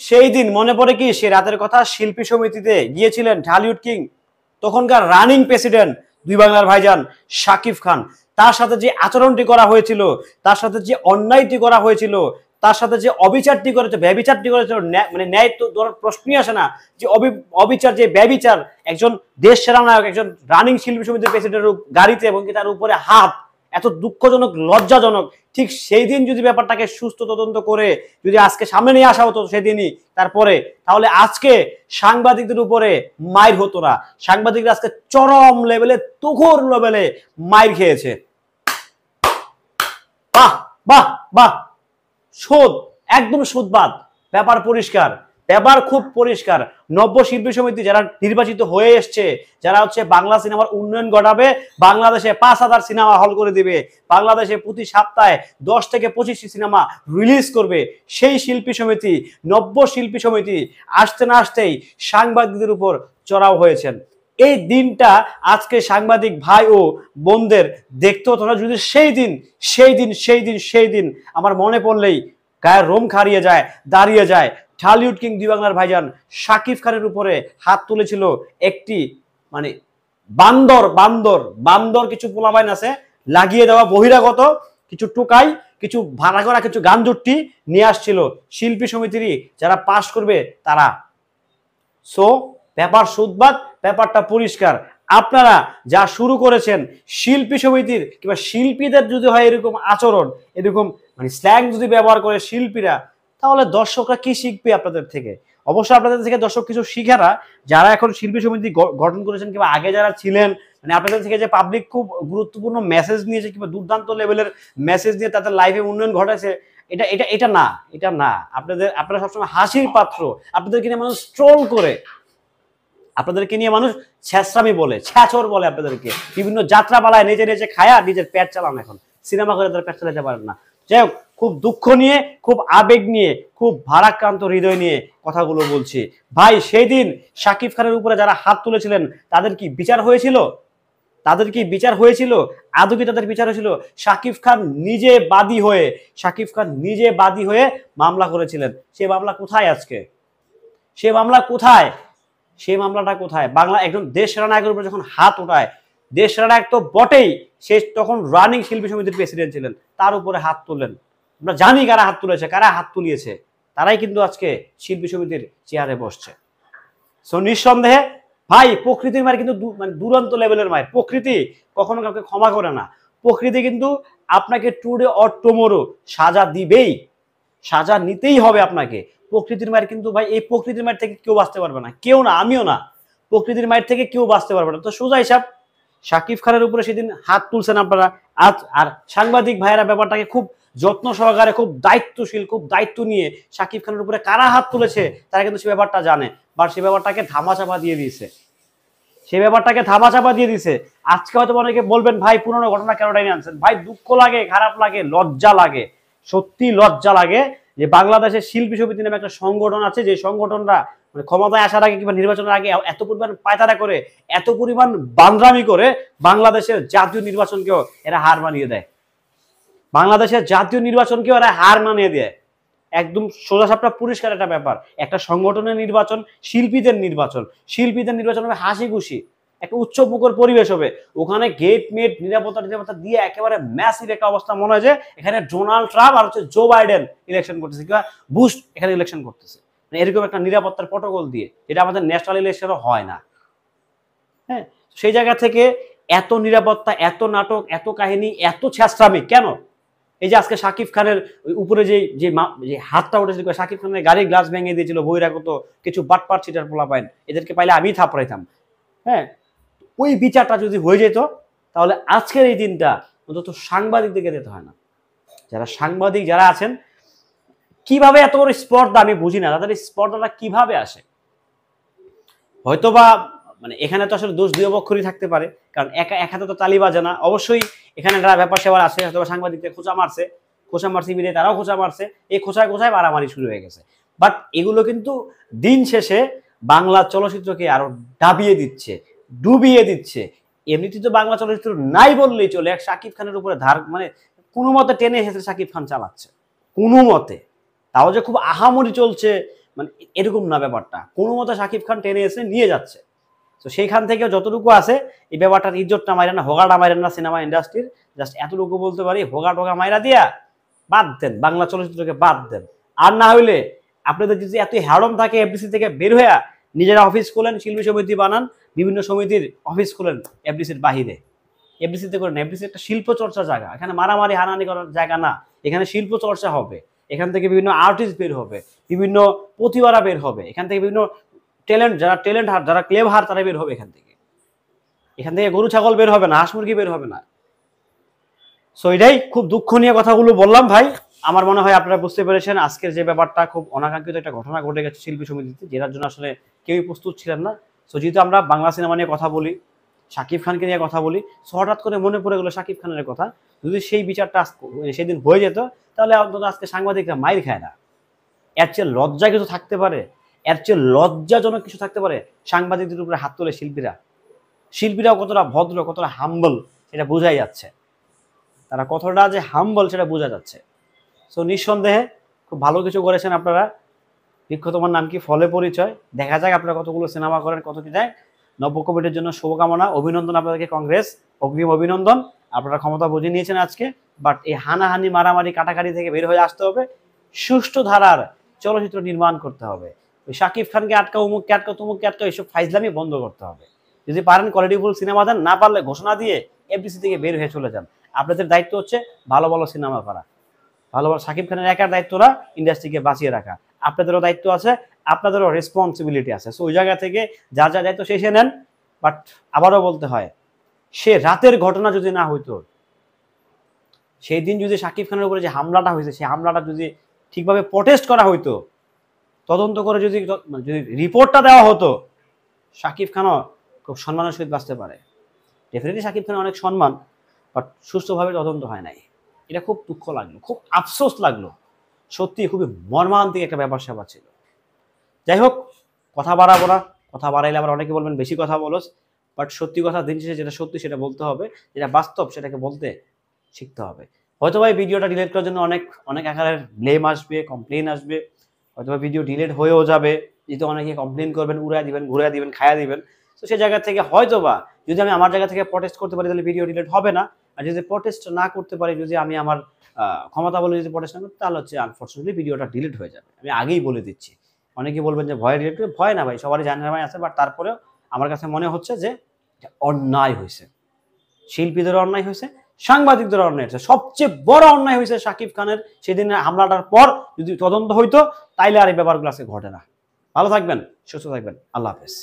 সেই দিন মনে পড়ে কি সে রাতের কথা, শিল্পী সমিতিতে গিয়েছিলেন ঢালিউড কিং, তখনকার রানিং প্রেসিডেন্ট দুই বাংলার ভাইজান শাকিব খান। তার সাথে যে আচরণটি করা হয়েছিল, তার সাথে যে অন্যায়টি করা হয়েছিল, তার সাথে যে অবিচারটি করেছে, ব্যবিচারটি করেছিল, মানে ন্যায় তো ধরার প্রশ্নই আসে না যে অবিচার যে ব্যবিচার, একজন দেশ সেরা নায়ক, একজন রানিং শিল্পী সমিতির প্রেসিডেন্টের গাড়িতে এবং তার উপরে হাত, এত দুঃখজনক লজ্জাজনক। ঠিক সেই দিন যদি ব্যাপারটাকে সুস্থ তদন্ত করে যদি আজকে সামনে নিয়ে আসা হতো সেদিনই, তারপরে তাহলে আজকে সাংবাদিকদের উপরে মাইর হতো না। সাংবাদিকরা আজকে চরম লেভেলে, তুখোর লেভেলে মাইর খেয়েছে। বাহ বাহ বাহ, শোধ একদম শোধবাদ, ব্যাপার পরিষ্কার, ব্যাপার খুব পরিষ্কার। নব্য শিল্পী সমিতি যারা নির্বাচিত হয়ে এসছে, যারা হচ্ছে বাংলা সিনেমার উন্নয়ন ঘটাবে, বাংলাদেশে 5,000 সিনেমা হল করে দিবে, বাংলাদেশে প্রতি সপ্তাহে 10 থেকে 25টি সিনেমা রিলিজ করবে, সেই শিল্পী সমিতি, নব্য শিল্পী সমিতি আসতে না আসতেই সাংবাদিকদের উপর চড়াও হয়েছেন। এই দিনটা আজকে সাংবাদিক ভাই ও বোনদের দেখতে হতো না যদি সেই দিন আমার মনে পড়লেই গায়ের রোম খারিয়ে যায়, দাঁড়িয়ে যায়। ঢালিউড কিং দুই বাংলার ভাইজান শাকিব খানের উপরে হাত তুলেছিল একটি মানে বান্দর বান্দর বান্দর কিছু পোলাবাইন আছে, লাগিয়ে দেওয়া বহিরাগত কিছু টোকাই, কিছু ভাড়া করা কিছু গানজুট্টি নিয়ে আসছিল শিল্পী সমিতিরই যারা পাশ করবে তারা। সো ব্যাপার সুদবাদ, ব্যাপারটা পরিষ্কার। আপনারা যা শুরু করেছেন শিল্পী সমিতির কিংবা শিল্পীদের যদি হয় এরকম আচরণ, এরকম মানে স্ল্যাং যদি ব্যবহার করে শিল্পীরা, তাহলে দর্শকরা কি শিখবে আপনাদের থেকে? অবশ্যই আপনাদের থেকে দর্শক কিছু শিখে না, যারা এখন শিল্পী সমিতি গঠন করেছেন কিংবা আগে যারা ছিলেন, মানে আপনাদের থেকে যে পাবলিক খুব গুরুত্বপূর্ণ মেসেজ নিয়েছে কিংবা দুর্দান্ত লেভেলের মেসেজ নিয়ে তাদের লাইফে উন্নয়ন ঘটাইছে, এটা না। আপনারা সবসময় হাসির পাত্র। আপনাদেরকে নিয়ে মানুষ ট্রোল করে, আপনাদেরকে নিয়ে মানুষ ছ্যাঁচড়ামি বলে, ছ্যাঁচর বলে, আপনাদেরকে বিভিন্ন যাত্রা পালায় নেচে নেচে খায়া নিজের পেট চালান, এখন সিনেমা করে তারা পেট চালাতে পারেন না। যাই হোক, খুব দুঃখ নিয়ে, খুব আবেগ নিয়ে, খুব ভারাক্রান্ত হৃদয় নিয়ে কথাগুলো বলছি ভাই। সেই দিন শাকিব খানের উপরে যারা হাত তুলেছিলেন তাদের কি বিচার হয়েছিল? আদৌ কি তাদের বিচার হয়েছিল? শাকিব খান নিজে বাদী হয়ে মামলা করেছিলেন। সেই মামলা কোথায় আজকে? সেই মামলাটা কোথায়? বাংলা একজন দেশ সেরা নায়কের উপর যখন হাত ওঠায়, দেশ সেরা নায়ক তো বটেই, সে তখন রানিং শিল্পী সমিতির প্রেসিডেন্ট ছিলেন, তার উপরে হাত তুললেন। আমরা জানি কারা হাত তুলেছে, কারা হাত তুলিয়েছে, তারাই কিন্তু আজকে শিল্পী সমিতির চেয়ারে বসছে। সো নিঃসন্দেহে ভাই, প্রকৃতির মায়ের কিন্তু মানে দুরন্ত লেভেলের মায়ের। প্রকৃতি কখনো কাউকে ক্ষমা করে না। প্রকৃতি কিন্তু আপনাকে টুডে অর টুমরো সাজা দিবেই, সাজা নিতেই হবে আপনাকে। প্রকৃতির মায়ের কিন্তু ভাই, এই প্রকৃতির মায়ের থেকে কেউ বাঁচতে পারবে না, কেউ না, আমিও না। প্রকৃতির মায়ের থেকে কেউ বাঁচতে পারবে না। তো সোজা হিসাব, শাকিব খানের উপরে সেদিন হাত তুলছেন আপনারা, আজ আর সাংবাদিক ভাইয়েরা ব্যাপারটাকে খুব যত্ন সহকারে, খুব দায়িত্বশীল, খুব দায়িত্ব নিয়ে শাকিব খানের উপরে কারা হাত তুলেছে তারা কিন্তু সে ব্যাপারটা জানে, বা সে ব্যাপারটাকে ধামাচাপা দিয়ে দিয়েছে। আজকে হয়তো অনেকে বলবেন ভাই পুরনো ঘটনা কেন টাইনে আনছেন? ভাই দুঃখ লাগে, খারাপ লাগে, লজ্জা লাগে, সত্যি লজ্জা লাগে যে বাংলাদেশের শিল্পী সমিতি নামে একটা সংগঠন আছে, যে সংগঠনটা মানে ক্ষমতায় আসার আগে কিংবা নির্বাচনের আগে এত পরিমাণ পায়তারা করে, এত পরিমাণ বান্দ্রামি করে বাংলাদেশের জাতীয় নির্বাচনকেও এরা হার মানিয়ে দেয়। একদম সোজাসাপটা পরিষ্কার একটা ব্যাপার। একটা সংগঠনের নির্বাচন, শিল্পীদের নির্বাচন হবে হাসি খুশি, একটা উৎসব মুখর পরিবেশ হবে। ওখানে গেট মেট নিরাপত্তা দিয়ে একেবারে ম্যাসিভ একটা অবস্থা মনে হয় যে এখানে ডোনাল্ড ট্রাম্প আর হচ্ছে জো বাইডেন ইলেকশন করতেছে কিংবা বুশ এখানে ইলেকশন করতেছে, মানে এরকম একটা নিরাপত্তার প্রটোকল দিয়ে, যেটা আমাদের ন্যাশনাল ইলেকশনও হয় না। হ্যাঁ, সেই জায়গা থেকে এত নিরাপত্তা, এত নাটক, এত কাহিনী, এত ছ্যাঁচড়ামি কেন? এই যে আজকে শাকিব খানের উপরে যে হাতটা উঠেছিল, শাকিব খানের গাড়ির গ্লাস ভেঙে দিয়েছিল বহিরাগত কিছু বাটপার ছিটার পোলাপাইন, এদেরকে পাইলে আমি থাপড়াইতাম। হ্যাঁ, ওই বিচারটা যদি হয়ে যেত তাহলে আজকের এই দিনটা অন্তত সাংবাদিকদেরকে দিতে হয় না। যারা সাংবাদিক যারা আছেন, কিভাবে এত বড় স্পর্ধা আমি বুঝি না, তাদের স্পর্ধাটা কিভাবে আসে? হয়তোবা মানে এখানে তো আসলে দোষ দুই পক্ষেরই থাকতে পারে, কারণ এক হাতে তো তালি বাজে না। অবশ্যই এখানে যারা ব্যাপার সেবার আছে, হয়তো সাংবাদিকদের খোঁচা মারছে বিদায় তারাও খোঁচা মারছে, এই খোঁচায় মারামারি শুরু হয়ে গেছে। বাট এগুলো কিন্তু দিন শেষে বাংলা চলচ্চিত্রকে আরো ডুবিয়ে দিচ্ছে। এমনিতে তো বাংলা চলচ্চিত্র নাই বললেই চলে, এক শাকিব খানের উপরে মানে কোনো মতে টেনে এসেছে শাকিব খান চালাচ্ছে, কোনো মতে। তাও যে খুব আহামরি চলছে, মানে এরকম না ব্যাপারটা, কোনো মতো শাকিব খান টেনে এসে নিয়ে যাচ্ছে। তো সেইখান থেকে যতটুকু আছে এই ব্যাপারটার ইজ্জতটা মাইরা না, হোগাটা মাইরেন না সিনেমা ইন্ডাস্ট্রির। জাস্ট এতটুকু বলতে পারি, হোগা টোগা মাইরা দিয়া বাদ দেন, বাংলা চলচ্চিত্রকে বাদ দেন। আর না হইলে আপনাদের যদি এত হ্যারম থাকে এফডিসি থেকে বের হইয়া নিজেরা অফিস খোলেন, শিল্পী সমিতি বানান, বিভিন্ন সমিতির অফিস খোলেন এফডিসির বাহিরে। এফডিসিতে করেন, এফডিসি একটা শিল্প চর্চার জায়গা, এখানে মারামারি হানাহানি করার জায়গা না, এখানে শিল্প চর্চা হবে। এখান থেকে বিভিন্ন আর্টিস্ট বের হবে, বিভিন্ন প্রতিভারা বের হবে, এখান থেকে বিভিন্ন ট্যালেন্ট, যারা ক্লেভার তারা বের হবে এখান থেকে। এখান থেকে গরু ছাগল বের হবে না, হাঁস মুরগি বের হবে না। সো এটাই খুব দুঃখ নিয়ে কথাগুলো বললাম ভাই। আমার মনে হয় আপনারা বুঝতে পেরেছেন আজকের যে ব্যাপারটা, খুব অনাকাঙ্ক্ষিত একটা ঘটনা ঘটে গেছে শিল্পী সমিতিতে, যেটার জন্য আসলে কেউই প্রস্তুত ছিলেন না। সো যেহেতু আমরা বাংলা সিনেমা নিয়ে কথা বলি, শাকিব খানকে নিয়ে কথা বলি, সো হঠাৎ করে মনে পড়ে গেলো শাকিব খানের কথা। যদি সেই বিচারটা সেদিন হয়ে যেত, তাহলে অন্তত আজকে সাংবাদিকরা মাইর খায় না। এর চেয়ে লজ্জা কিছু থাকতে পারে? এর চেয়ে লজ্জাজনক কিছু থাকতে পারে? সাংবাদিকদের উপরে হাত তোলে শিল্পীরাও কতটা ভদ্র, কতটা হাম্বল সেটা বোঝাই যাচ্ছে। তারা কতটা যে হাম্বল সেটা বোঝা যাচ্ছে। সো নিঃসন্দেহে খুব ভালো কিছু করেছেন আপনারা। বৃক্ষ তোমার নাম কি, ফলে পরিচয়। দেখা যাক আপনারা কতগুলো সিনেমা করেন, কত কি দেয়। নব্য কমিটির জন্য শুভকামনা, অভিনন্দন আপনাদেরকে, কংগ্রেস, অগ্রিম অভিনন্দন। আপনারা ক্ষমতা বুঝে নিয়েছেন আজকে। বাট এই হানাহানি মারামারি কাটাকাটি থেকে বের হয়ে আসতে হবে, সুষ্ঠু ধারার চলচ্চিত্র নির্মাণ করতে হবে। ওই শাকিব খানকে আটকা, উমুককে আটকা, তুমুককে আটকা, এইসব ফাইজলামি বন্ধ করতে হবে। যদি পারেন কোয়ালিটিফুল সিনেমা দেন, না পারলে ঘোষণা দিয়ে এফডিসি থেকে বের হয়ে চলে যান। আপনাদের দায়িত্ব হচ্ছে ভালো ভালো সিনেমা করা, ভালো ভালো। শাকিব খানের একার দায়িত্ব না ইন্ডাস্ট্রিকে বাঁচিয়ে রাখা, আপনাদেরও দায়িত্ব আছে, আপনাদেরও রেসপন্সিবিলিটি আছে। সো ওই জায়গা থেকে যার যা দায়িত্ব সে নেন। বাট আবারও বলতে হয়, সে রাতের ঘটনা যদি না হইতো, সেই দিন যদি শাকিব খানের উপরে যে হামলাটা হয়েছে, সেই হামলাটা যদি ঠিকভাবে প্রটেস্ট করা হইতো, তদন্ত করে যদি রিপোর্টটা দেওয়া হতো, শাকিব খানও খুব সম্মানের সহিত বাঁচতে পারে। ডেফিনেটলি শাকিব খানের অনেক সম্মান, বাট সুস্থভাবে তদন্ত হয় নাই। এটা খুব দুঃখ লাগলো, খুব আফসোস লাগলো। সত্যি খুবই মর্মান্তিক একটা ব্যাপার স্যাপার ছিল। যাই হোক, কথা বাড়াবো না, কথা বাড়াইলে আবার অনেকে বলবেন বেশি কথা বলোস। বাট সত্যি কথা, দিন শেষে যেটা সত্যি সেটা বলতে হবে, যেটা বাস্তব সেটাকে বলতে শিখতে হবে। হয়তো ভাই ভিডিওটা ডিলিট করার জন্য অনেক আকারের ব্লেম আসবে, কমপ্লেন আসবে, হয়তো ভিডিও ডিলিট হয়েও যাবে, যেহেতু অনেকে কমপ্লেন করবেন, উড়ায় দিবেন, ঘুরে দিবেন, খায়া দিবেন। তো সেই জায়গা থেকে হয়তো বা যদি আমি আমার জায়গা থেকে প্রটেস্ট করতে পারি, তাহলে ভিডিও ডিলিট হবে না। আর যদি প্রটেস্ট না করতে পারি, যদি আমি আমার ক্ষমতা বলে যদি প্রটেস্ট না করি, তাহলে হচ্ছে আনফর্চুনেটলি ভিডিওটা ডিলিট হয়ে যাবে। আমি আগেই বলে দিচ্ছি। অনেকে বলবেন যে ভয় ডিলিট করে, ভয় না ভাই, সবারই জানার আছে। বাট তারপরেও আমার কাছে মনে হচ্ছে যে অন্যায় হয়েছে, শিল্পীদের অন্যায় হয়েছে, সাংবাদিকদের অন্যায় হয়েছে। সবচেয়ে বড় অন্যায় হয়েছে শাকিব খানের সেদিনের হামলাটার পর যদি তদন্ত হইতো, তাইলে আর এই ব্যাপারগুলো আজকে ঘটে না। ভালো থাকবেন, সুস্থ থাকবেন, আল্লাহ হাফেজ।